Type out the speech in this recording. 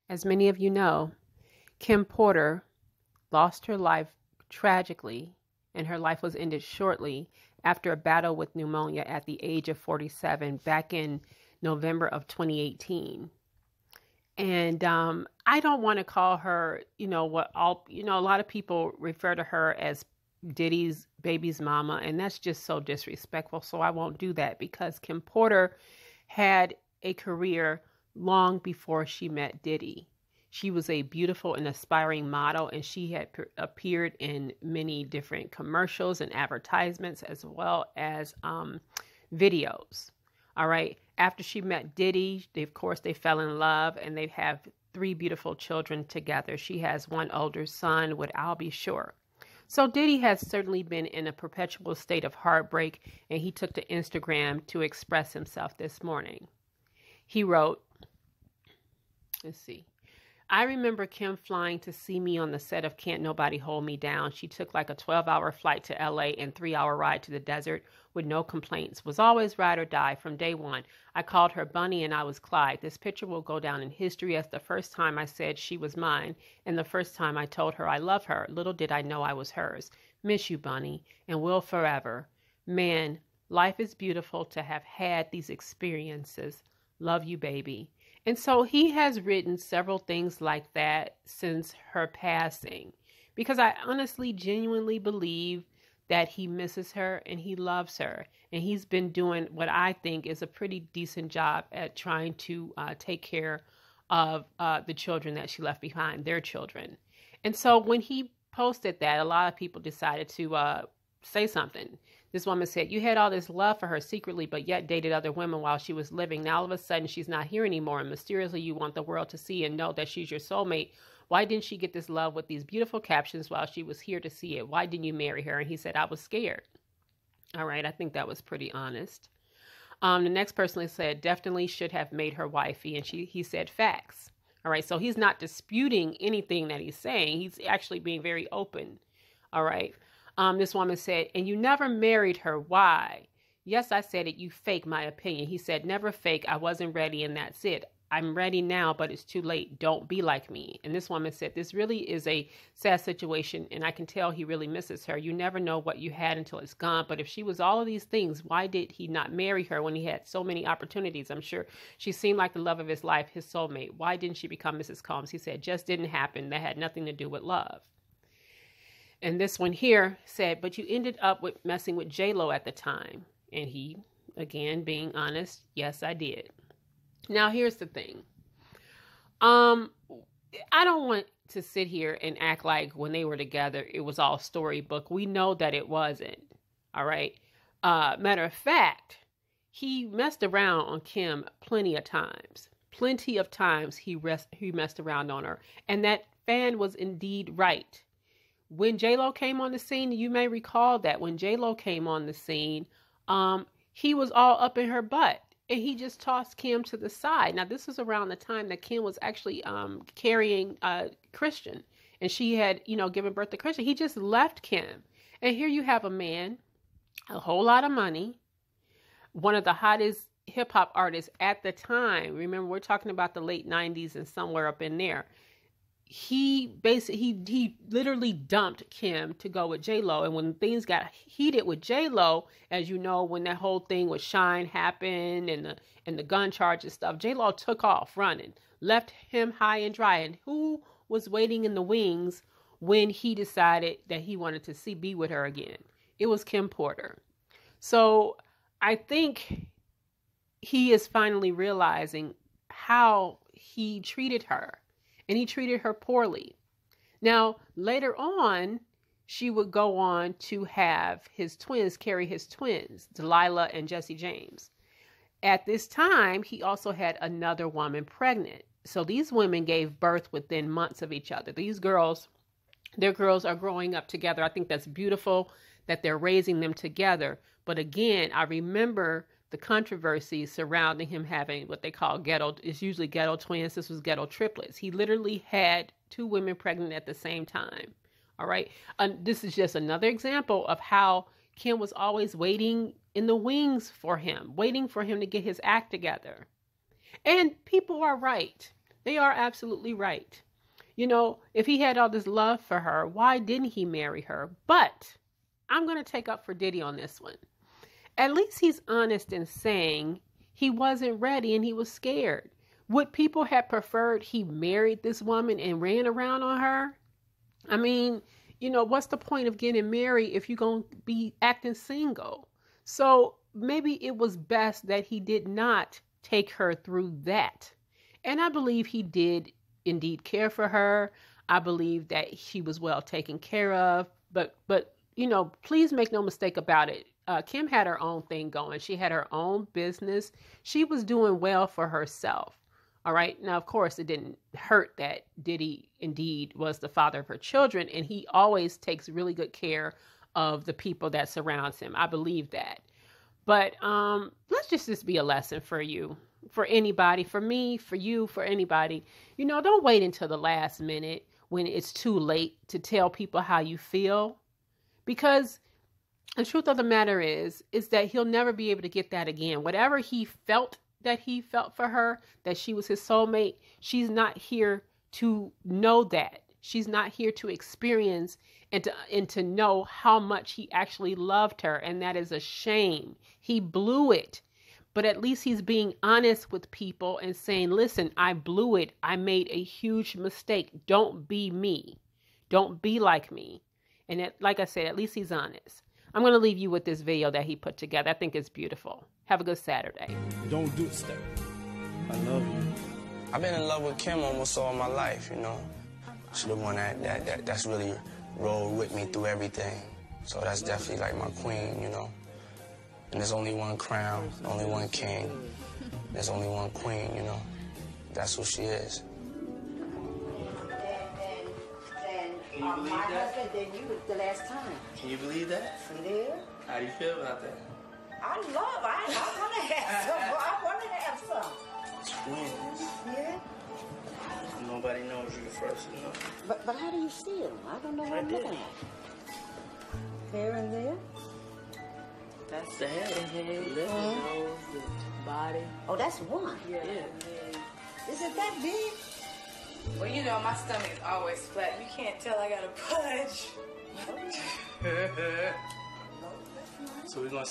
As many of you know, Kim Porter lost her life tragically, and her life was ended shortly after a battle with pneumonia at the age of 47 back in November of 2018. And I don't want to call her, a lot of people refer to her as Diddy's baby's mama, and that's just so disrespectful. So I won't do that because Kim Porter had a career long before she met Diddy. She was a beautiful and aspiring model, and she had appeared in many different commercials and advertisements as well as videos. All right. After she met Diddy, of course, they fell in love, and they have three beautiful children together. She has one older son with I'll Be Sure. So Diddy has certainly been in a perpetual state of heartbreak, and he took to Instagram to express himself this morning. He wrote, let's see. I remember Kim flying to see me on the set of Can't Nobody Hold Me Down. She took like a 12-hour flight to LA and 3-hour ride to the desert with no complaints. Was always ride or die from day one. I called her Bunny and I was Clyde. This picture will go down in history as the first time I said she was mine and the first time I told her I love her. Little did I know I was hers. Miss you, Bunny, and will forever. Man, life is beautiful to have had these experiences. Love you, baby. And so he has written several things like that since her passing, because I honestly, genuinely believe that he misses her and he loves her. And he's been doing what I think is a pretty decent job at trying to take care of the children that she left behind, their children. And so when he posted that, a lot of people decided to say something. This woman said, you had all this love for her secretly, but yet dated other women while she was living. Now all of a sudden she's not here anymore. And mysteriously you want the world to see and know that she's your soulmate. Why didn't she get this love with these beautiful captions while she was here to see it? Why didn't you marry her? And he said, I was scared. All right. I think that was pretty honest. The next person said, definitely should have made her wifey. And he said facts. All right. So he's not disputing anything that he's saying. He's actually being very open. All right. This woman said, and you never married her. Why? Yes, I said it. You fake my opinion. He said, never fake. I wasn't ready. And that's it. I'm ready now, but it's too late. Don't be like me. And this woman said, this really is a sad situation. And I can tell he really misses her. You never know what you had until it's gone. But if she was all of these things, why did he not marry her when he had so many opportunities? I'm sure she seemed like the love of his life, his soulmate. Why didn't she become Mrs. Combs? He said, just didn't happen. That had nothing to do with love. And this one here said, but you ended up with messing with J-Lo at the time. And he, again, being honest, yes, I did. Now, here's the thing. I don't want to sit here and act like when they were together, it was all storybook. We know that it wasn't. All right. Matter of fact, he messed around on Kim plenty of times. Plenty of times he messed around on her. And that fan was indeed right. When J-Lo came on the scene, you may recall that when J-Lo came on the scene, he was all up in her butt and he just tossed Kim to the side. Now, this was around the time that Kim was actually carrying Christian, and she had, given birth to Christian. He just left Kim. And here you have a man, a whole lot of money, one of the hottest hip hop artists at the time. Remember, we're talking about the late 90s and somewhere up in there. He literally dumped Kim to go with J-Lo. And when things got heated with J-Lo, as you know, when that whole thing with Shine happened and the gun charges stuff, J-Lo took off running, left him high and dry. And who was waiting in the wings when he decided that he wanted to be with her again? It was Kim Porter. So I think he is finally realizing how he treated her. And he treated her poorly. Now, later on, she would go on to have carry his twins, Delilah and Jesse James. At this time, he also had another woman pregnant. So these women gave birth within months of each other. Their girls are growing up together. I think that's beautiful that they're raising them together. But again, I remember the controversy surrounding him having what they call it's usually ghetto twins. This was ghetto triplets. He literally had two women pregnant at the same time. All right. This is just another example of how Kim was always waiting in the wings for him, waiting for him to get his act together. And people are right. They are absolutely right. You know, if he had all this love for her, why didn't he marry her? But I'm going to take up for Diddy on this one. At least he's honest in saying he wasn't ready and he was scared. Would people have preferred he married this woman and ran around on her? I mean, you know, what's the point of getting married if you're going to be acting single? So maybe it was best that he did not take her through that. And I believe he did indeed care for her. I believe that she was well taken care of. But you know, please make no mistake about it. Kim had her own thing going. She had her own business. She was doing well for herself. All right. Now, of course, it didn't hurt that Diddy indeed was the father of her children, and he always takes really good care of the people that surrounds him. I believe that. But let's just be a lesson for you, for anybody, for me, for you, for anybody. You know, don't wait until the last minute when it's too late to tell people how you feel, because the truth of the matter is that he'll never be able to get that again. Whatever he felt that he felt for her, that she was his soulmate, she's not here to know that. She's not here to experience and to know how much he actually loved her. And that is a shame. He blew it. But at least he's being honest with people and saying, listen, I blew it. I made a huge mistake. Don't be me. Don't be like me. And like I said, at least he's honest. I'm going to leave you with this video that he put together. I think it's beautiful. Have a good Saturday. Don't do it, Steph. I love you. I've been in love with Kim almost all my life, you know. She's the one that's really rolled with me through everything. So that's definitely like my queen, you know. And there's only one crown, only one king. There's only one queen, you know. That's who she is. My husband than you the last time. Can you believe that? Yeah. How do you feel about that? I want to have some. I want to have some. It's twins. Yeah. Nobody knows you first, you know. But how do you see them? I don't know what I'm looking at. There and there? That's the head. The head, the nose, the body. Oh, that's one. Yeah. Is it that big? Well, you know, my stomach is always flat. You can't tell I got a pudge. So we're gonna